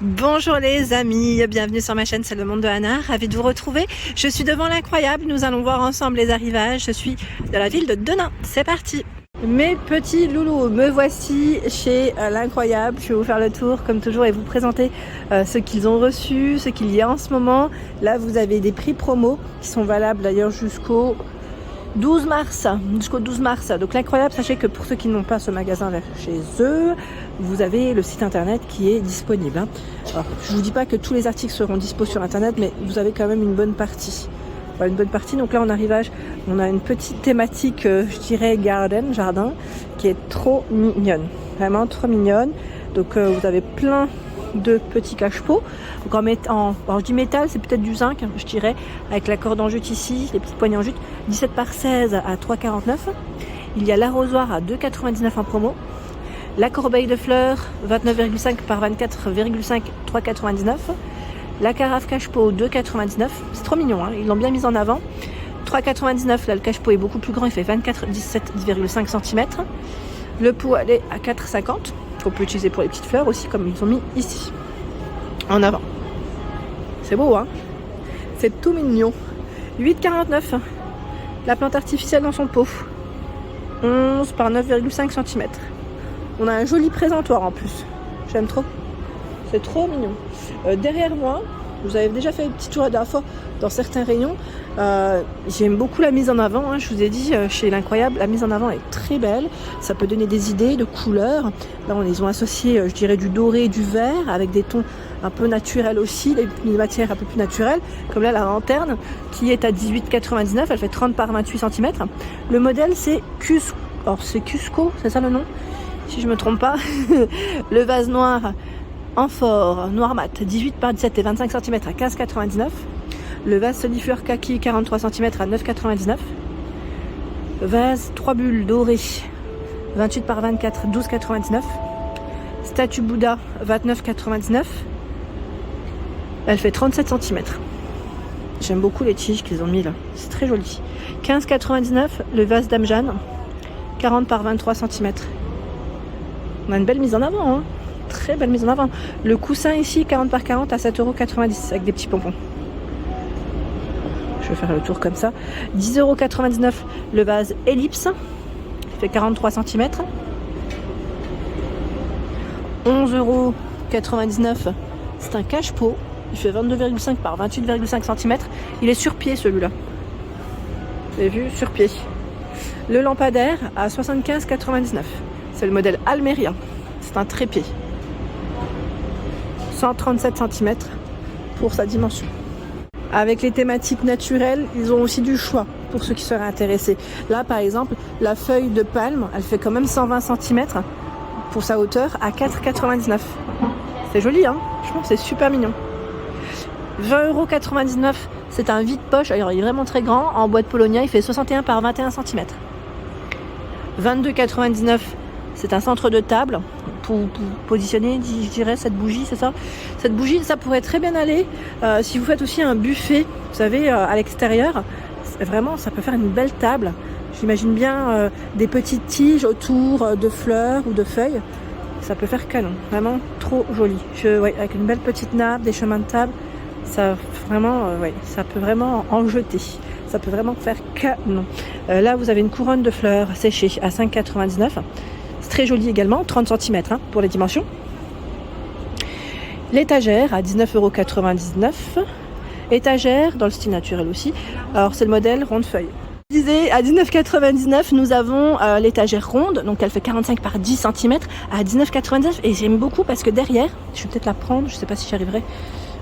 Bonjour les amis, bienvenue sur ma chaîne, c'est le monde de Anna, ravie de vous retrouver. Je suis devant l'incroyable, nous allons voir ensemble les arrivages. Je suis de la ville de Denain, c'est parti. Mes petits loulous, me voici chez l'incroyable. Je vais vous faire le tour comme toujours et vous présenter ce qu'ils ont reçu, ce qu'il y a en ce moment. Là vous avez des prix promo qui sont valables d'ailleurs jusqu'au 12 mars. Donc l'incroyable, sachez que pour ceux qui n'ont pas ce magasin chez eux, vous avez le site internet qui est disponible. Alors, je vous dis pas que tous les articles seront dispo sur internet, mais vous avez quand même une bonne partie. Voilà, une bonne partie. Donc là en arrivage, on a une petite thématique, je dirais jardin, qui est trop mignonne. Vraiment trop mignonne. Donc vous avez plein de petits cache-pots. Donc alors je dis métal, c'est peut-être du zinc, je dirais, avec la corde en jute ici, les petites poignées en jute, 17 par 16 à 3,49. Il y a l'arrosoir à 2,99 en promo. La corbeille de fleurs, 29,5 par 24,5, 3,99. La carafe cache-pot, 2,99. C'est trop mignon, hein, ils l'ont bien mis en avant. 3,99, là le cache-pot est beaucoup plus grand, il fait 24, 17,5 cm. Le poêlé à 4,50. Qu'on peut utiliser pour les petites fleurs aussi, comme ils ont mis ici en avant. C'est beau, hein, c'est tout mignon. 8,49 la plante artificielle dans son pot, 11 par 9,5 cm. On a un joli présentoir en plus, j'aime trop, c'est trop mignon. Derrière moi, vous avez déjà fait un petit tour la dernière fois dans certains rayons. J'aime beaucoup la mise en avant, hein. Je vous ai dit, chez l'incroyable, la mise en avant est très belle. Ça peut donner des idées de couleurs. Là, on les ont associés, je dirais, du doré et du vert, avec des tons un peu naturels aussi, des matières un peu plus naturelles. Comme là, la lanterne, qui est à 18,99. Elle fait 30 par 28 cm. Le modèle, c'est Cusco. Alors, c'est Cusco, c'est ça le nom? Si je me trompe pas. Le vase noir amphore noir mat, 18 par 17 et 25 cm à 15,99. Le vase solifleur kaki, 43 cm à 9,99. Vase 3 bulles doré, 28 par 24, 12,99. Statue Bouddha, 29,99. Elle fait 37 cm. J'aime beaucoup les tiges qu'ils ont mis là, c'est très joli. 15,99. Le vase Dame Jeanne, 40 par 23 cm. On a une belle mise en avant, hein. Très belle mise en avant. Le coussin ici, 40 par 40 à 7,90 € avec des petits pompons. Je vais faire le tour comme ça. 10,99 € le vase ellipse. Il fait 43 cm. 11,99 €. C'est un cache-pot. Il fait 22,5 par 28,5 cm. Il est sur pied celui-là. Vous avez vu, sur pied. Le lampadaire à 75,99 €. C'est le modèle Almeria. C'est un trépied. 137 cm pour sa dimension. Avec les thématiques naturelles, ils ont aussi du choix pour ceux qui seraient intéressés. Là, par exemple, la feuille de palme, elle fait quand même 120 cm pour sa hauteur à 4,99 €. C'est joli, hein? Je pense que c'est super mignon. 20,99 €, c'est un vide-poche. Alors, il est vraiment très grand. En bois de Polonia, il fait 61 par 21 cm. 22,99 €, c'est un centre de table. Pour positionner, je dirais, cette bougie, c'est ça? Cette bougie, ça pourrait très bien aller si vous faites aussi un buffet, vous savez, à l'extérieur. Vraiment, ça peut faire une belle table. J'imagine bien des petites tiges autour de fleurs ou de feuilles. Ça peut faire canon, vraiment trop joli. Ouais, avec une belle petite nappe, des chemins de table, ça peut vraiment en jeter. Ça peut vraiment faire canon. Là, vous avez une couronne de fleurs séchée à 5,99 €. Très joli également, 30 cm hein, pour les dimensions. L'étagère à 19,99 €. Étagère dans le style naturel aussi. Alors c'est le modèle ronde feuille. Je disais, à 19,99 €, nous avons l'étagère ronde, donc elle fait 45 par 10 cm à 19,99 €. Et j'aime beaucoup parce que derrière, je vais peut-être la prendre, je ne sais pas si j'y arriverai.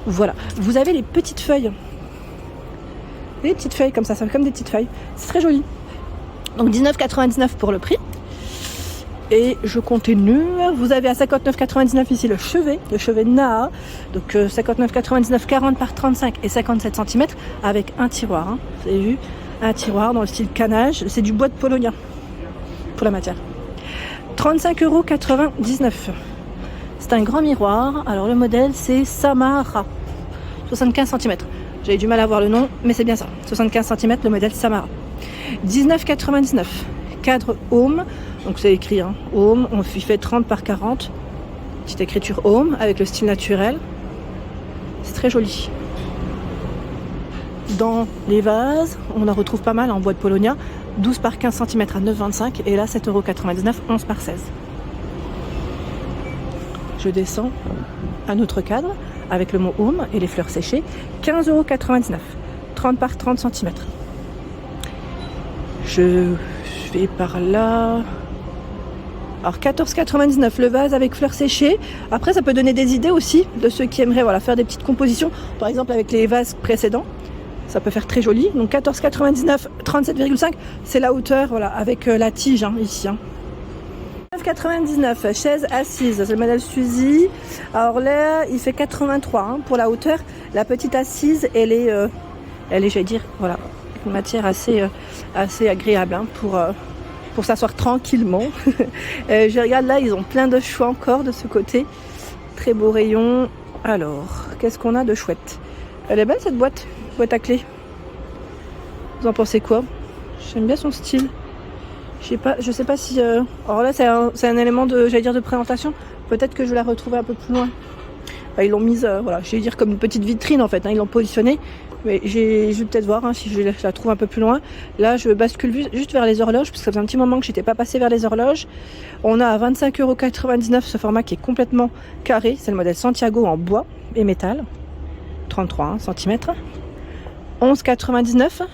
Voilà, vous avez les petites feuilles. Des petites feuilles comme ça fait comme des petites feuilles. C'est très joli. Donc 19,99 € pour le prix. Et je continue, vous avez à 59,99 € ici le chevet Naha, donc 59,99 €, 40 par 35 et 57 cm avec un tiroir, hein. Vous avez vu, un tiroir dans le style canage, c'est du bois de Polonia pour la matière. 35,99 €. C'est un grand miroir, alors le modèle c'est Samara, 75 cm. J'avais du mal à voir le nom, mais c'est bien ça, 75 cm le modèle Samara. 19,99 €. Cadre Home, donc c'est écrit hein, Home, on fait 30 par 40. Petite écriture Home avec le style naturel. C'est très joli. Dans les vases, on en retrouve pas mal en bois de Polonia. 12 par 15 cm à 9,25 et là 7,99 €, 11 par 16. Je descends un autre cadre avec le mot Home et les fleurs séchées. 15,99 €, 30 par 30 cm. Je vais par là. Alors 14,99 € le vase avec fleurs séchées. Après ça peut donner des idées aussi de ceux qui aimeraient faire des petites compositions. Par exemple avec les vases précédents. Ça peut faire très joli. Donc 14,99 €, 37,5 €. C'est la hauteur avec la tige ici. 9,99 € chaise assise. C'est le modèle Suzy. Alors là il fait 83 pour la hauteur. La petite assise elle est j'allais dire une matière assez agréable pour s'asseoir tranquillement. Je regarde là, ils ont plein de choix encore de ce côté. Très beau rayon. Alors, qu'est-ce qu'on a de chouette? Elle est belle cette boîte à clé. Vous en pensez quoi? J'aime bien son style. Je sais pas si... Alors là, c'est un élément de présentation. Peut-être que je vais la retrouver un peu plus loin. Ils l'ont mise, j'allais dire comme une petite vitrine en fait. Ils l'ont positionnée. Mais je vais peut-être voir si je la trouve un peu plus loin. Là, je bascule juste vers les horloges, parce que ça fait un petit moment que je n'étais pas passée vers les horloges. On a à 25,99 € ce format qui est complètement carré. C'est le modèle Santiago en bois et métal. 33 cm. 11,99 €.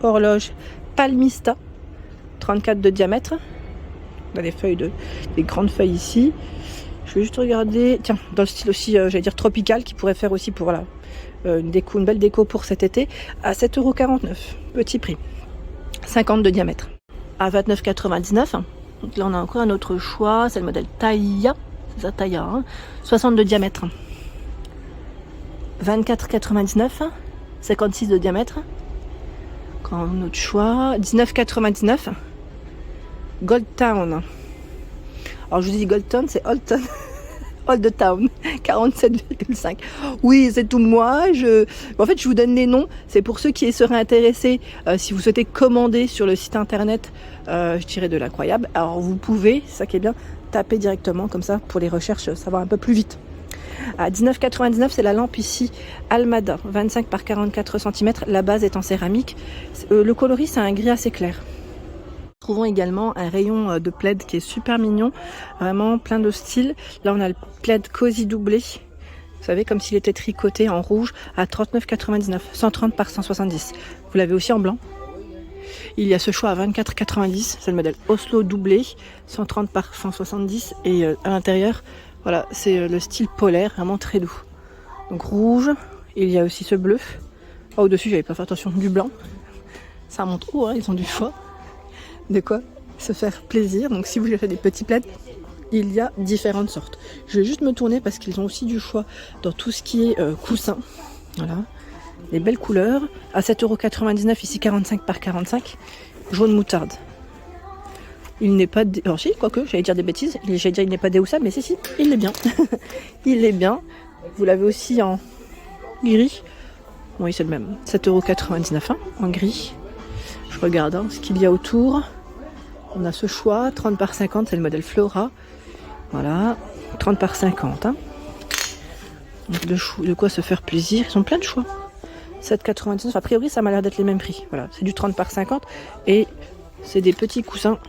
Horloge Palmista. 34 de diamètre. On a des grandes feuilles ici. Je vais juste regarder. Tiens, dans le style aussi, j'allais dire tropical, qui pourrait faire aussi pour une belle déco pour cet été, à 7,49 €, petit prix, 50 de diamètre, à 29,99 €. Donc là on a encore un autre choix, c'est le modèle Taiya, c'est ça Taiya, 60 de diamètre, 24,99 €, 56 de diamètre. Encore un autre choix, 19,99 €, Gold Town. Alors je vous dis Gold Town, c'est Old Town. Old Town, 47,5. Oui, c'est tout moi. En fait, je vous donne les noms. C'est pour ceux qui seraient intéressés. Si vous souhaitez commander sur le site internet, je dirais de l'incroyable. Alors, vous pouvez, c'est ça qui est bien, taper directement comme ça pour les recherches, ça va un peu plus vite. À 19,99 €, c'est la lampe ici Almada, 25 par 44 cm. La base est en céramique. Le coloris, c'est un gris assez clair. Trouvons également un rayon de plaid qui est super mignon, vraiment plein de style. Là on a le plaid cosy doublé, vous savez, comme s'il était tricoté en rouge, à 39,99 €, 130 par 170. Vous l'avez aussi en blanc. Il y a ce choix à 24,90 €, c'est le modèle Oslo doublé, 130 par 170, et à l'intérieur, c'est le style polaire, vraiment très doux. Donc rouge, il y a aussi ce bleu. Au-dessus, j'avais pas fait attention, du blanc. Ça montre haut, ils ont du choix. De quoi se faire plaisir. Donc si vous cherchez des petits plaids, il y a différentes sortes. Je vais juste me tourner parce qu'ils ont aussi du choix dans tout ce qui est coussin. Voilà, les belles couleurs. À 7,99 € ici, 45 par 45, jaune moutarde. Il n'est pas... Alors si, quoique, j'allais dire des bêtises. J'allais dire il n'est pas déhoussable, mais si, il l'est bien. Il est bien. Vous l'avez aussi en gris. Oui, c'est le même. 7,99 € en gris. Je regarde ce qu'il y a autour. On a ce choix, 30 par 50, c'est le modèle Flora. Voilà, 30 par 50. Donc de quoi se faire plaisir. Ils ont plein de choix. 7,99 €. A priori, ça m'a l'air d'être les mêmes prix. Voilà, c'est du 30 par 50. Et c'est des petits coussins,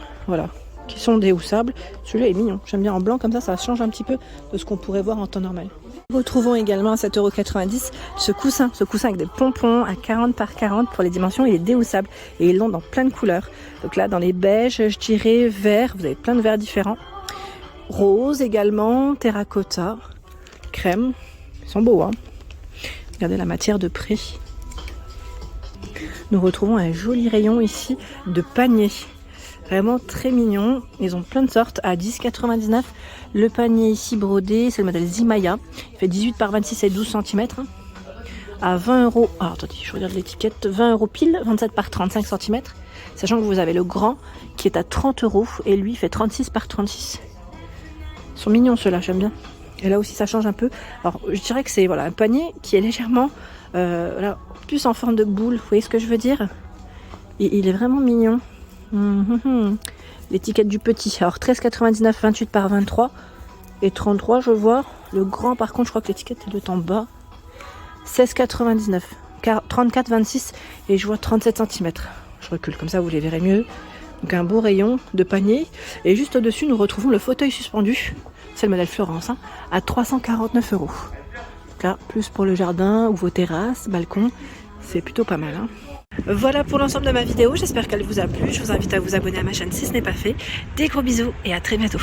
qui sont déhoussables. Celui-là est mignon. J'aime bien en blanc, comme ça change un petit peu de ce qu'on pourrait voir en temps normal. Retrouvons également à 7,90 € ce coussin avec des pompons à 40 par 40 pour les dimensions. Il est déhoussable et ils l'ont dans plein de couleurs. Donc là, dans les beiges, je dirais vert. Vous avez plein de verts différents. Rose également, terracotta, crème. Ils sont beaux, Regardez la matière de près. Nous retrouvons un joli rayon ici de panier. Vraiment très mignon. Ils ont plein de sortes à 10,99 €. Le panier ici brodé, c'est le modèle Zimaya. Il fait 18 par 26 et 12 cm. À 20 €. Ah, attendez, je regarde l'étiquette. 20 € pile, 27 par 35 cm. Sachant que vous avez le grand qui est à 30 € et lui fait 36 par 36. Ils sont mignons ceux-là, j'aime bien. Et là aussi ça change un peu. Alors je dirais que c'est un panier qui est légèrement plus en forme de boule. Vous voyez ce que je veux dire? Et il est vraiment mignon. L'étiquette du petit. Alors 13,99 €, 28 par 23. et 33 je vois. Le grand par contre je crois que l'étiquette est tout en bas. 16,99. 34,26 et je vois 37 cm. Je recule comme ça vous les verrez mieux. Donc un beau rayon de panier. Et juste au-dessus nous retrouvons le fauteuil suspendu. C'est le modèle Florence hein, à 349 €. Donc là plus pour le jardin ou vos terrasses, balcons. C'est plutôt pas mal hein. Voilà pour l'ensemble de ma vidéo, j'espère qu'elle vous a plu. Je vous invite à vous abonner à ma chaîne si ce n'est pas fait. Des gros bisous et à très bientôt.